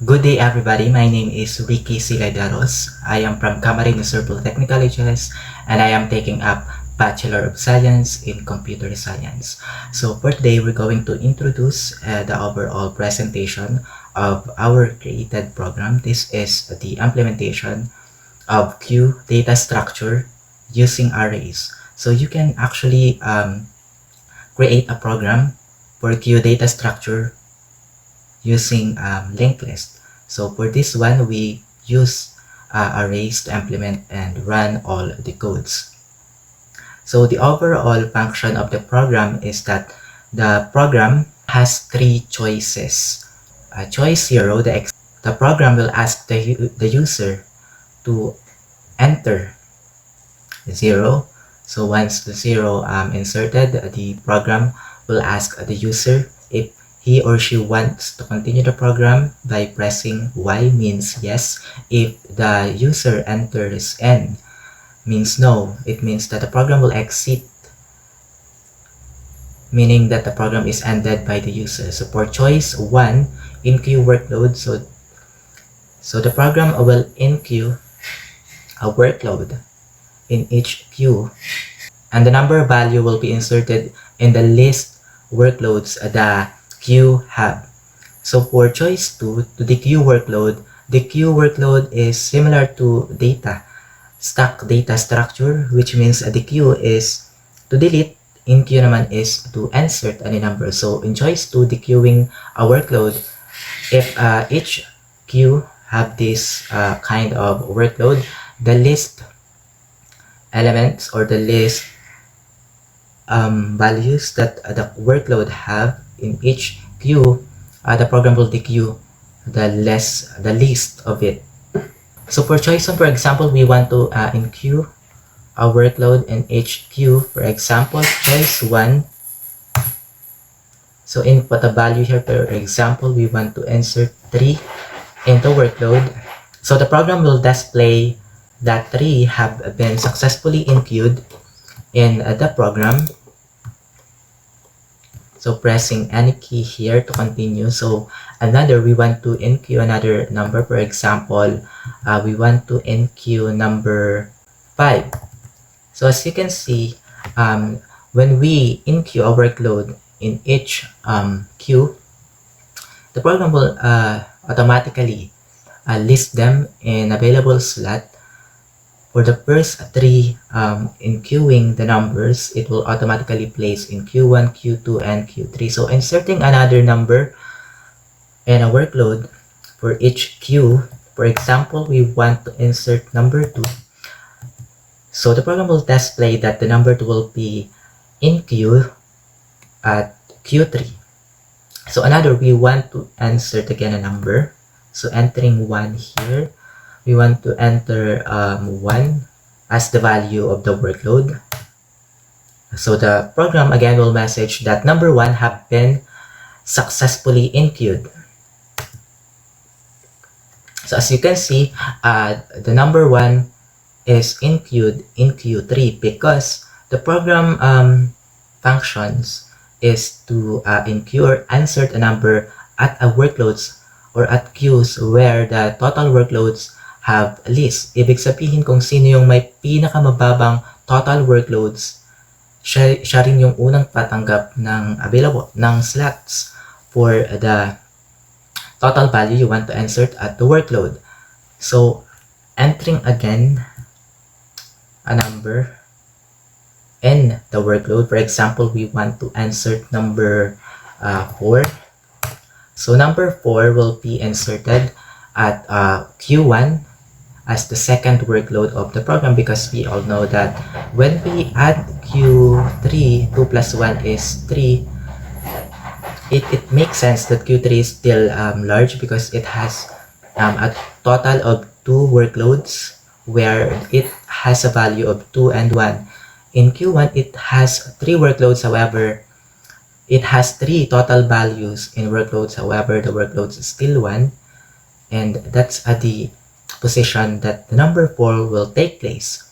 Good day everybody, my name is Ricky Layderos. I am from Camarines Technical Colleges and I am taking up Bachelor of Science in Computer Science. So for today, we're going to introduce the overall presentation of our created program. This is the implementation of Q data structure using arrays. So you can actually create a program for Q data structure using linked list. So for this one, we use arrays to implement and run all the codes. So the overall function of the program is that the program has three choices. Choice 0, the program will ask the user to enter 0. So once the 0 inserted, the program will ask the user if he or she wants to continue the program by pressing Y means yes. If the user enters N means no, it means that the program will exit, meaning that the program is ended by the user. So for choice 1, in-queue workload, so the program will in-queue a workload in each queue, and the number value will be inserted in the list workloads the queue have. So for choice 2, to the queue workload is similar to stack data structure, which means the queue is to delete, in queue naman is to insert any number. So in choice 2, the queuing a workload, if each queue have this kind of workload, the list elements or the list values that the workload have in each queue, the program will dequeue the least of it. So for choice 1, for example, we want to in-queue a workload in each queue. For example, choice 1. So input a value here. For example, we want to insert 3 into workload. So the program will display that 3 have been successfully in-queued in the program. So pressing any key here to continue. So we want to in-queue another number. For example, we want to in-queue number 5. So as you can see, when we in-queue a workload in each queue, the program will automatically list them in available slot. For the first 3 in queuing the numbers, it will automatically place in Q1, Q2, and Q3. So inserting another number in a workload for each queue, for example, we want to insert number 2. So the program will display that the number 2 will be in queue at Q3. So we want to insert again a number. So entering 1 here, we want to enter 1 as the value of the workload. So the program again will message that number 1 have been successfully in-queued. So as you can see, the number 1 is in-queued in Q3 because the program functions is to in-queue or insert a number at a workloads or at queues where the total workloads have a list. Ibig sabihin kung sino yung may pinakamababang total workloads, siya rin yung unang patanggap ng available ng slots for the total value you want to insert at the workload. So entering again a number in the workload. For example, we want to insert number 4. So number 4 will be inserted at Q1 as the second workload of the program, because we all know that when we add Q3, 2 plus 1 is 3. It makes sense that Q3 is still large because it has a total of 2 workloads where it has a value of 2 and 1. In Q1, it has 3 workloads, however, it has 3 total values in workloads, however, the workloads is still 1, and that's at the position that the number 4 will take place.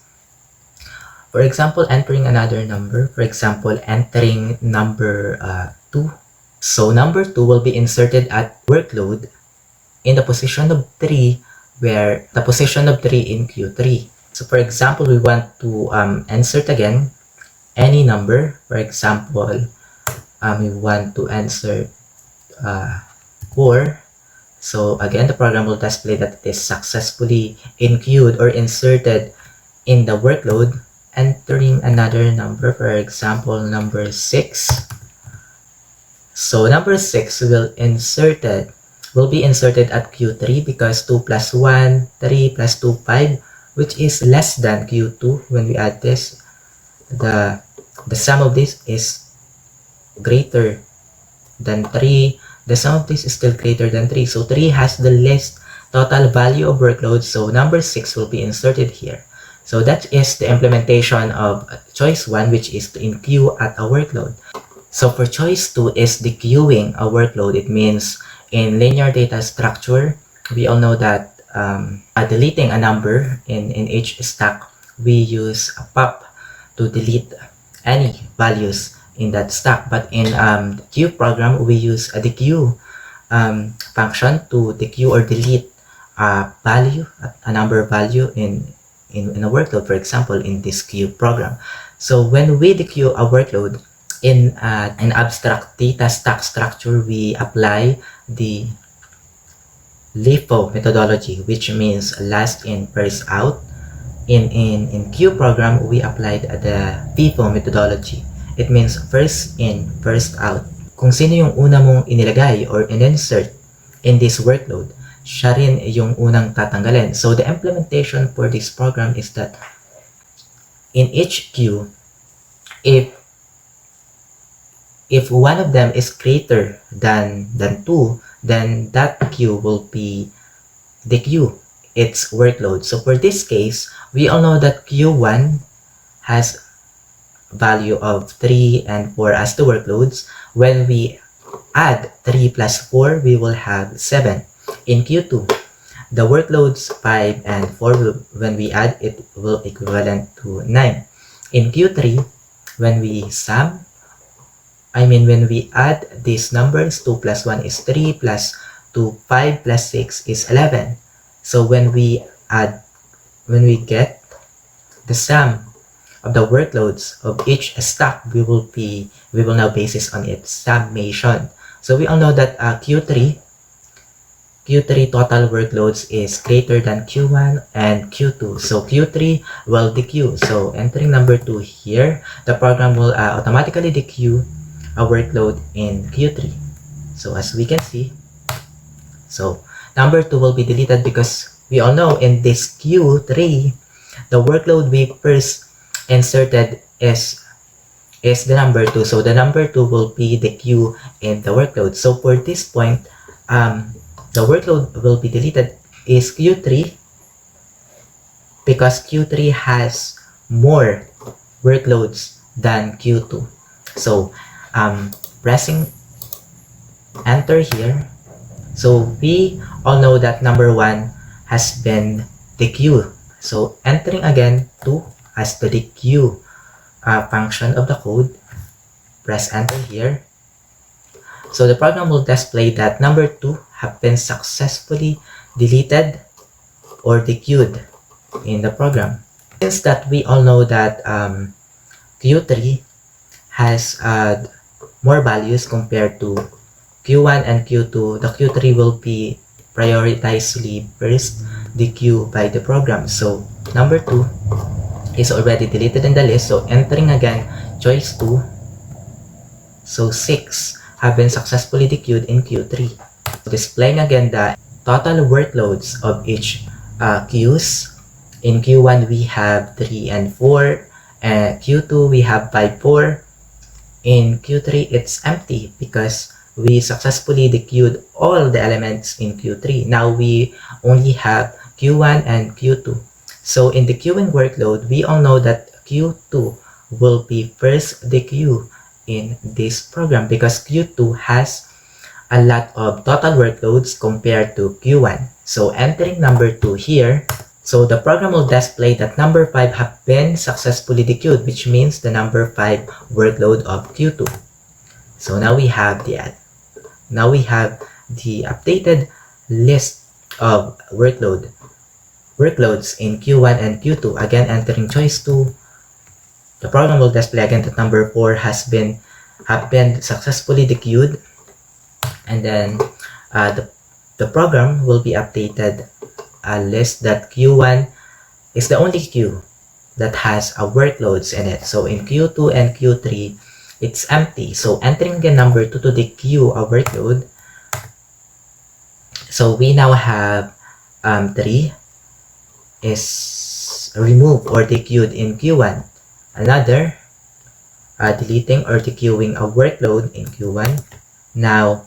For example, entering another number, for example, entering number 2. So number 2 will be inserted at workload in the position of 3, where the position of 3 in Q3. So for example, we want to insert again any number. For example, we want to insert 4. So again, the program will display that it is successfully included or inserted in the workload, entering another number, for example, number 6. So number 6 will be inserted at Q3 because 2 plus 1, 3 plus 2, 5, which is less than Q2. When we add this, the sum of this is greater than 3. The sum of this is still greater than 3. So 3 has the least total value of workload. So number 6 will be inserted here. So that is the implementation of choice 1, which is to enqueue at a workload. So for choice 2 is dequeuing a workload. It means in linear data structure, we all know that deleting a number in each stack, we use a pop to delete any values in that stack. But in the queue program, we use a dequeue function to dequeue or delete a value, a number value in a workload, for example, in this queue program. So when we dequeue a workload in an abstract data stack structure, we apply the LIFO methodology, which means last in, first out. In queue program, we applied the FIFO methodology. It means first in, first out. Kung sino yung una mong inilagay or in-insert in this workload, siya rin yung unang tatanggalin. So the implementation for this program is that in each queue, if one of them is greater than 2, then that queue will be the queue, its workload. So for this case, we all know that Q1 has value of 3 and 4 as the workloads. When we add 3 plus 4, we will have 7. In Q2, the workloads 5 and 4, when we add, it will equivalent to 9. In Q3, when we add these numbers, 2 plus 1 is 3, plus 2, 5 plus 6 is 11. So when we get the sum of the workloads of each stack, we will now basis on its summation. So we all know that Q3 total workloads is greater than Q1 and Q2. So Q3 will dequeue. So entering number 2 here, the program will automatically dequeue a workload in Q3. So as we can see, so number 2 will be deleted because we all know in this Q3, the workload we first inserted is the number 2. So the number 2 will be the queue in the workload. So for this point, the workload will be deleted is Q3 because Q3 has more workloads than Q2. So pressing enter here, so we all know that number 1 has been dequeued. So entering again 2 as the dequeue function of the code, press enter here. So the program will display that number 2 have been successfully deleted or dequeued in the program. Since that we all know that Q3 has more values compared to Q1 and Q2, the Q3 will be prioritizedly first dequeued by the program. So number 2 is already deleted in the list. So entering again choice 2, so 6 have been successfully dequeued in Q3. Displaying again the total workloads of each queues. In Q1 we have 3 and 4, and Q2 we have 5, 4. In Q3 it's empty because we successfully dequeued all the elements in Q3. Now we only have Q1 and Q2. So in the queuing workload, we all know that Q2 will be first dequeue in this program because Q2 has a lot of total workloads compared to Q1. So entering number 2 here, so the program will display that number 5 have been successfully dequeued, which means the number 5 workload of Q2. So now we have the updated list of workloads in Q1 and Q2. Again, entering choice 2, the program will display again that number 4 have been successfully dequeued, and then the program will be updated a list that Q1 is the only queue that has a workloads in it. So in Q2 and Q3, it's empty. So entering the number 2 to the queue a workload. So we now have 3 is removed or dequeued in Q1. Another deleting or dequeuing a workload in Q1. Now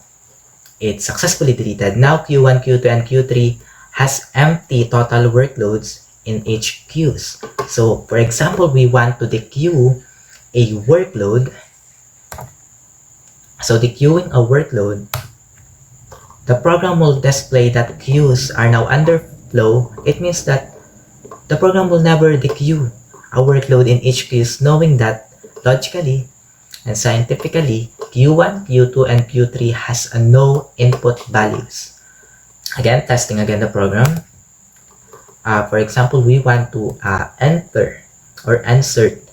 it's successfully deleted. Now Q1, Q2, and Q3 has empty total workloads in each queues. So for example, we want to dequeue a workload. So dequeuing a workload, the program will display that queues are now under flow. It means that the program will never dequeue a workload in each queues, knowing that logically and scientifically, Q1, Q2, and Q3 has a no input values. Again, testing again the program. For example, we want to enter or insert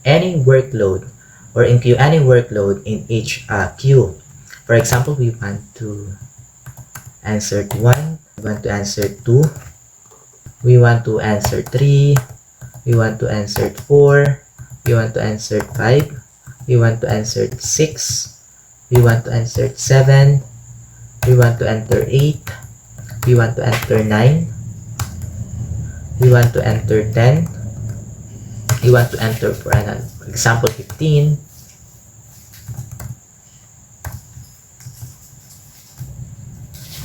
any workload or include any workload in each queue. For example, we want to insert 1, we want to insert 2, we want to insert 3, we want to insert 4, we want to insert 5, we want to insert 6, we want to insert 7, we want to enter 8, we want to enter 9, we want to enter 10, we want to enter, for example, 15,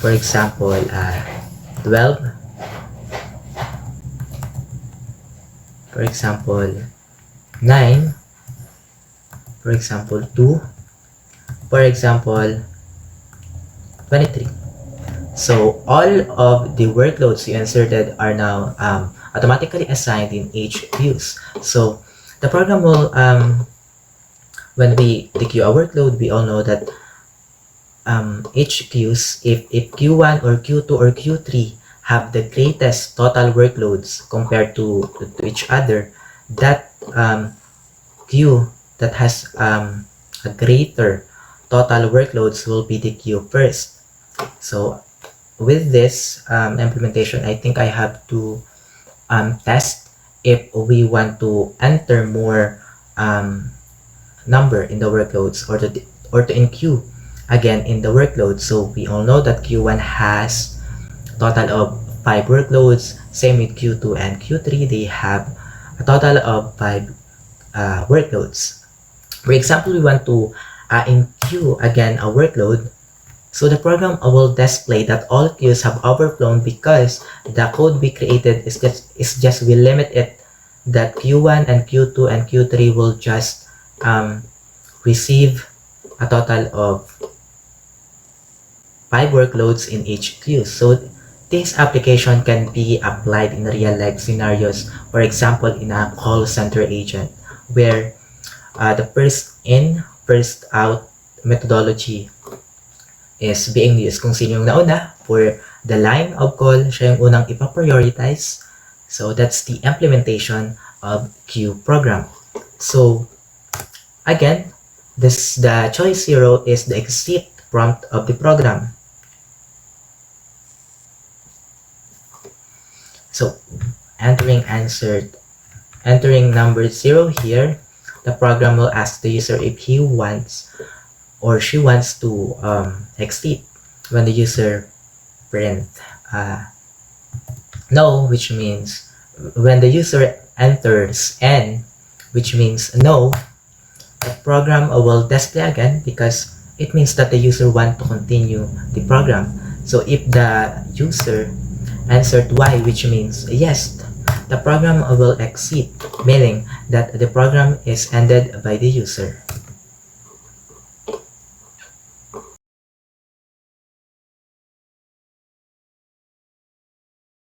for example, 12, for example, 9, for example, 2, for example, 23. So all of the workloads you inserted are now automatically assigned in each queues. So the program will, when we dequeue a workload, we all know that each queues, if Q1 or Q2 or Q3 have the greatest total workloads compared to each other, that queue that has a greater total workloads will be the queue first. So with this implementation, I think I have to test if we want to enter more number in the workloads or to enqueue again in the workload. So we all know that Q1 has total of 5 workloads. Same with Q2 and Q3, they have a total of 5 workloads. For example, we want to enqueue again a workload. So the program will display that all queues have overflown because the code we created is just we limit it that Q1 and Q2 and Q3 will just receive a total of 5 workloads in each queue. So this application can be applied in real life scenarios. For example, in a call center agent where the first in, first out methodology is being used. Kung sino yung nauna for the line of call, siya yung unang ipa-prioritize. So that's the implementation of queue program. So again, the choice 0 is the exit prompt of the program. So entering number 0 here, the program will ask the user if he wants or she wants to exit. When the user print no, which means when the user enters N, which means no, the program will display again because it means that the user wants to continue the program. So if the user answered Y, which means yes, the program will exit, meaning that the program is ended by the user.